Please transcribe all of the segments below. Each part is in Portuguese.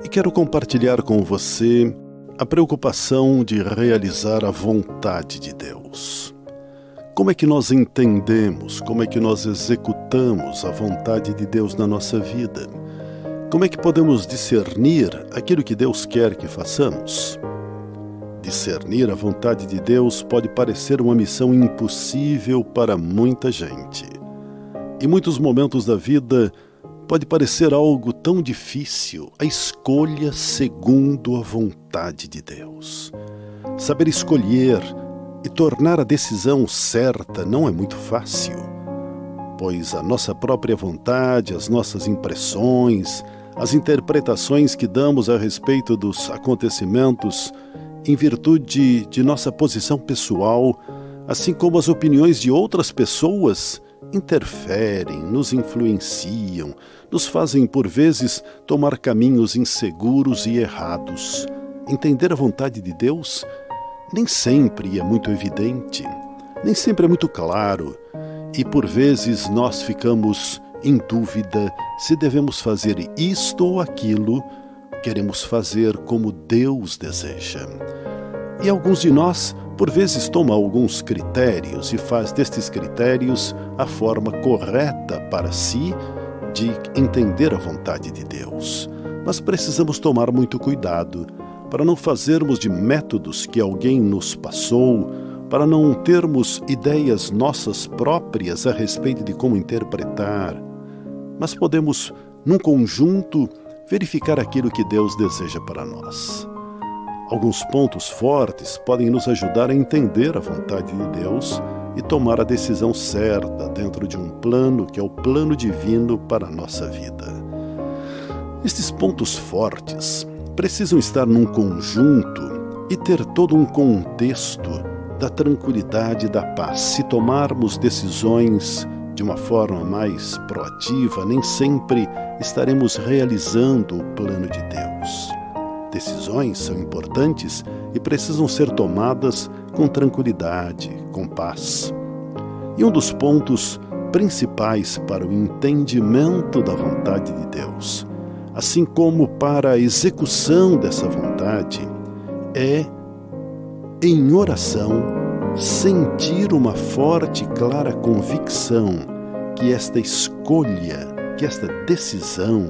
E quero compartilhar com você a preocupação de realizar a vontade de Deus. Como é que nós entendemos, como é que nós executamos a vontade de Deus na nossa vida? Como é que podemos discernir aquilo que Deus quer que façamos? Discernir a vontade de Deus pode parecer uma missão impossível para muita gente. Em muitos momentos da vida, pode parecer algo tão difícil a escolha segundo a vontade de Deus. Saber escolher e tornar a decisão certa não é muito fácil, pois a nossa própria vontade, as nossas impressões, as interpretações que damos a respeito dos acontecimentos, em virtude de nossa posição pessoal, assim como as opiniões de outras pessoas, interferem, nos influenciam, nos fazem por vezes tomar caminhos inseguros e errados. Entender a vontade de Deus nem sempre é muito evidente, nem sempre é muito claro, e por vezes nós ficamos em dúvida se devemos fazer isto ou aquilo, queremos fazer como Deus deseja. E alguns de nós, por vezes, tomam alguns critérios e faz destes critérios a forma correta para si de entender a vontade de Deus. Mas precisamos tomar muito cuidado para não fazermos de métodos que alguém nos passou, para não termos ideias nossas próprias a respeito de como interpretar. Mas podemos, num conjunto, verificar aquilo que Deus deseja para nós. Alguns pontos fortes podem nos ajudar a entender a vontade de Deus e tomar a decisão certa dentro de um plano que é o plano divino para a nossa vida. Estes pontos fortes precisam estar num conjunto e ter todo um contexto da tranquilidade e da paz. Se tomarmos decisões de uma forma mais proativa, nem sempre estaremos realizando o plano de Deus. Decisões são importantes e precisam ser tomadas com tranquilidade, com paz. E um dos pontos principais para o entendimento da vontade de Deus, assim como para a execução dessa vontade, é, em oração, sentir uma forte e clara convicção que esta escolha, que esta decisão,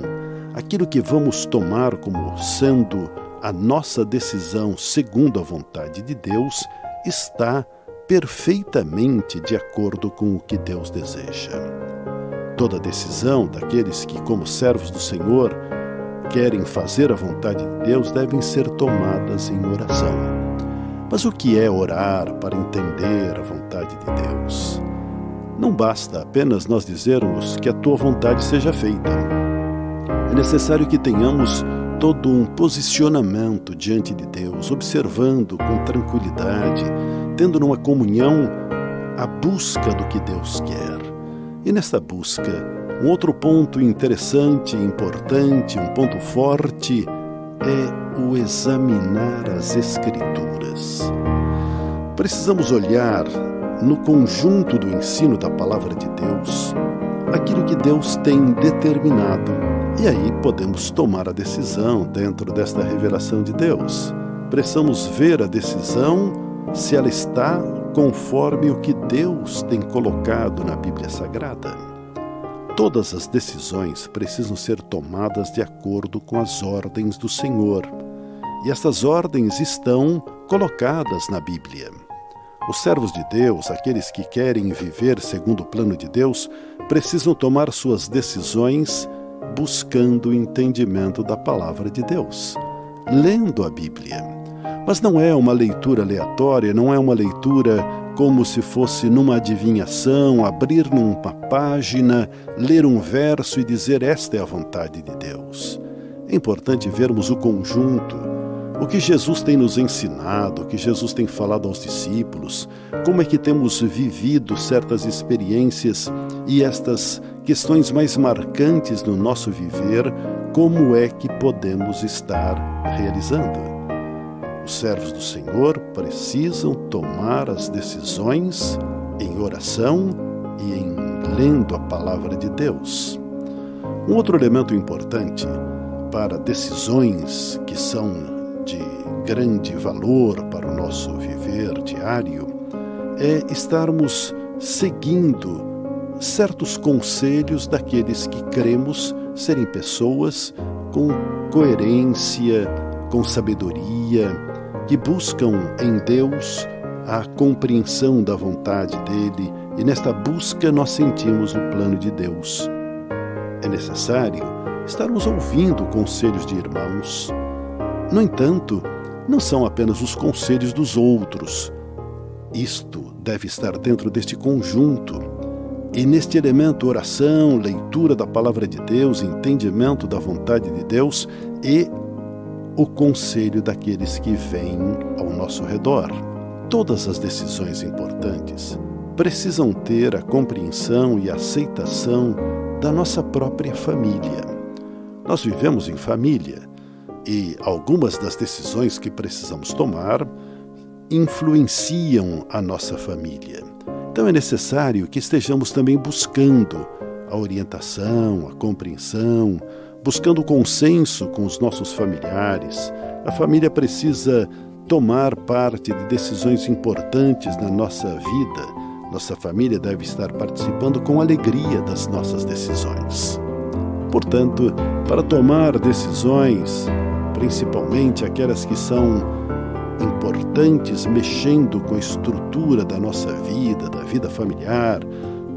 aquilo que vamos tomar como sendo a nossa decisão segundo a vontade de Deus, está perfeitamente de acordo com o que Deus deseja. Toda decisão daqueles que, como servos do Senhor, querem fazer a vontade de Deus devem ser tomadas em oração. Mas o que é orar para entender a vontade de Deus? Não basta apenas nós dizermos que a tua vontade seja feita. É necessário que tenhamos todo um posicionamento diante de Deus, observando com tranquilidade, tendo numa comunhão a busca do que Deus quer. E nesta busca, um outro ponto interessante, importante, um ponto forte, é o examinar as Escrituras. Precisamos olhar no conjunto do ensino da Palavra de Deus aquilo que Deus tem determinado. E aí podemos tomar a decisão dentro desta revelação de Deus. Precisamos ver a decisão se ela está conforme o que Deus tem colocado na Bíblia Sagrada. Todas as decisões precisam ser tomadas de acordo com as ordens do Senhor. E estas ordens estão colocadas na Bíblia. Os servos de Deus, aqueles que querem viver segundo o plano de Deus, precisam tomar suas decisões buscando o entendimento da palavra de Deus, lendo a Bíblia. Mas não é uma leitura aleatória, não é uma leitura como se fosse numa adivinhação, abrir numa página, ler um verso e dizer esta é a vontade de Deus. É importante vermos o conjunto, o que Jesus tem nos ensinado, o que Jesus tem falado aos discípulos, como é que temos vivido certas experiências e estas questões mais marcantes no nosso viver, como é que podemos estar realizando. Os servos do Senhor precisam tomar as decisões em oração e em lendo a palavra de Deus. Um outro elemento importante para decisões que são de grande valor para o nosso viver diário é estarmos seguindo certos conselhos daqueles que cremos serem pessoas com coerência, com sabedoria, que buscam em Deus a compreensão da vontade dele, e nesta busca nós sentimos o plano de Deus. É necessário estarmos ouvindo conselhos de irmãos. No entanto, não são apenas os conselhos dos outros. Isto deve estar dentro deste conjunto. E neste elemento, oração, leitura da palavra de Deus, entendimento da vontade de Deus e o conselho daqueles que vêm ao nosso redor. Todas as decisões importantes precisam ter a compreensão e aceitação da nossa própria família. Nós vivemos em família e algumas das decisões que precisamos tomar influenciam a nossa família. Então é necessário que estejamos também buscando a orientação, a compreensão, buscando o consenso com os nossos familiares. A família precisa tomar parte de decisões importantes na nossa vida. Nossa família deve estar participando com alegria das nossas decisões. Portanto, para tomar decisões, principalmente aquelas que são importantes, mexendo com a estrutura da nossa vida, da vida familiar,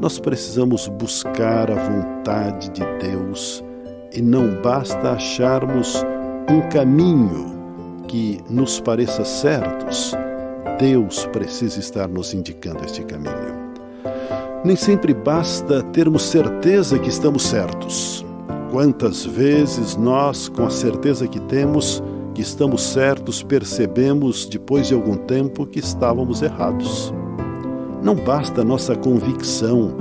nós precisamos buscar a vontade de Deus e não basta acharmos um caminho que nos pareça certos. Deus precisa estar nos indicando este caminho. Nem sempre basta termos certeza que estamos certos. Quantas vezes nós, com a certeza que temos, que estamos certos, percebemos depois de algum tempo que estávamos errados. Não basta a nossa convicção,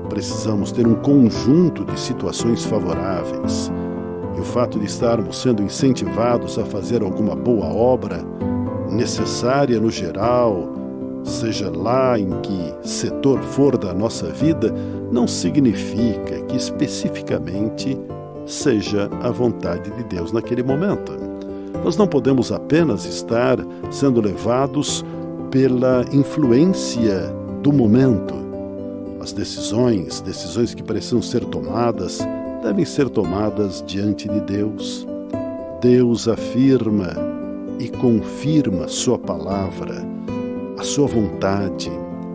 precisamos ter um conjunto de situações favoráveis. E o fato de estarmos sendo incentivados a fazer alguma boa obra, necessária no geral, seja lá em que setor for da nossa vida, não significa que especificamente seja a vontade de Deus naquele momento. Nós não podemos apenas estar sendo levados pela influência do momento. As decisões que precisam ser tomadas, devem ser tomadas diante de Deus. Deus afirma e confirma sua palavra, a sua vontade,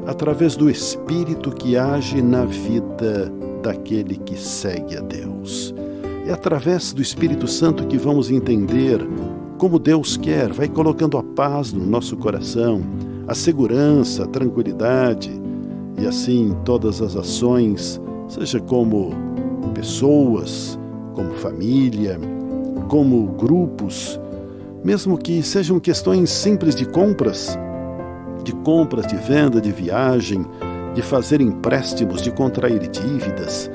através do Espírito que age na vida daquele que segue a Deus. É através do Espírito Santo que vamos entender como Deus quer, vai colocando a paz no nosso coração, a segurança, a tranquilidade, e assim todas as ações, seja como pessoas, como família, como grupos, mesmo que sejam questões simples de compras, de venda, de viagem, de fazer empréstimos, de contrair dívidas,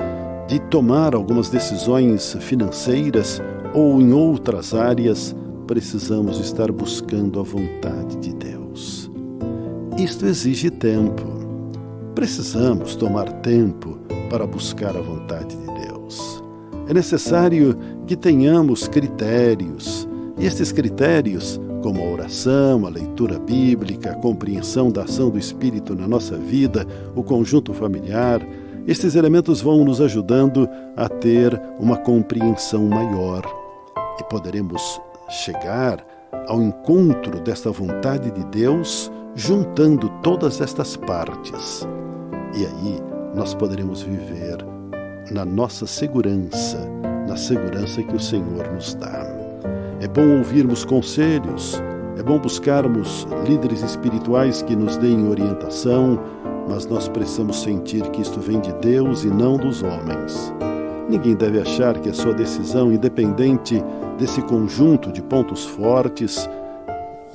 de tomar algumas decisões financeiras ou em outras áreas, precisamos estar buscando a vontade de Deus. Isto exige tempo. Precisamos tomar tempo para buscar a vontade de Deus. É necessário que tenhamos critérios, e estes critérios, como a oração, a leitura bíblica, a compreensão da ação do Espírito na nossa vida, o conjunto familiar, estes elementos vão nos ajudando a ter uma compreensão maior e poderemos chegar ao encontro desta vontade de Deus juntando todas estas partes. E aí nós poderemos viver na nossa segurança, na segurança que o Senhor nos dá. É bom ouvirmos conselhos, é bom buscarmos líderes espirituais que nos deem orientação, mas nós precisamos sentir que isto vem de Deus e não dos homens. Ninguém deve achar que a sua decisão, independente desse conjunto de pontos fortes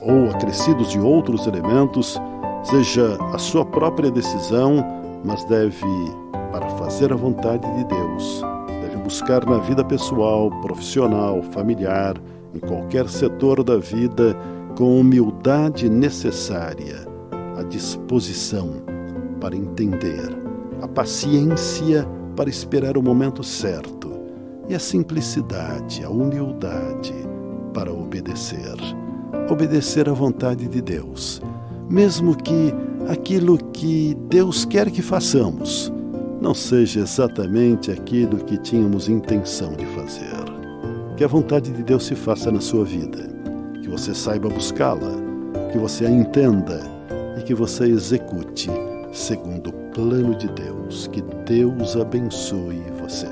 ou acrescidos de outros elementos, seja a sua própria decisão, mas deve, para fazer a vontade de Deus, deve buscar na vida pessoal, profissional, familiar, em qualquer setor da vida, com humildade necessária, a disposição para entender, a paciência para esperar o momento certo e a simplicidade, a humildade para obedecer. Obedecer à vontade de Deus, mesmo que aquilo que Deus quer que façamos não seja exatamente aquilo que tínhamos intenção de fazer. Que a vontade de Deus se faça na sua vida, que você saiba buscá-la, que você a entenda e que você execute segundo o plano de Deus. Que Deus abençoe você.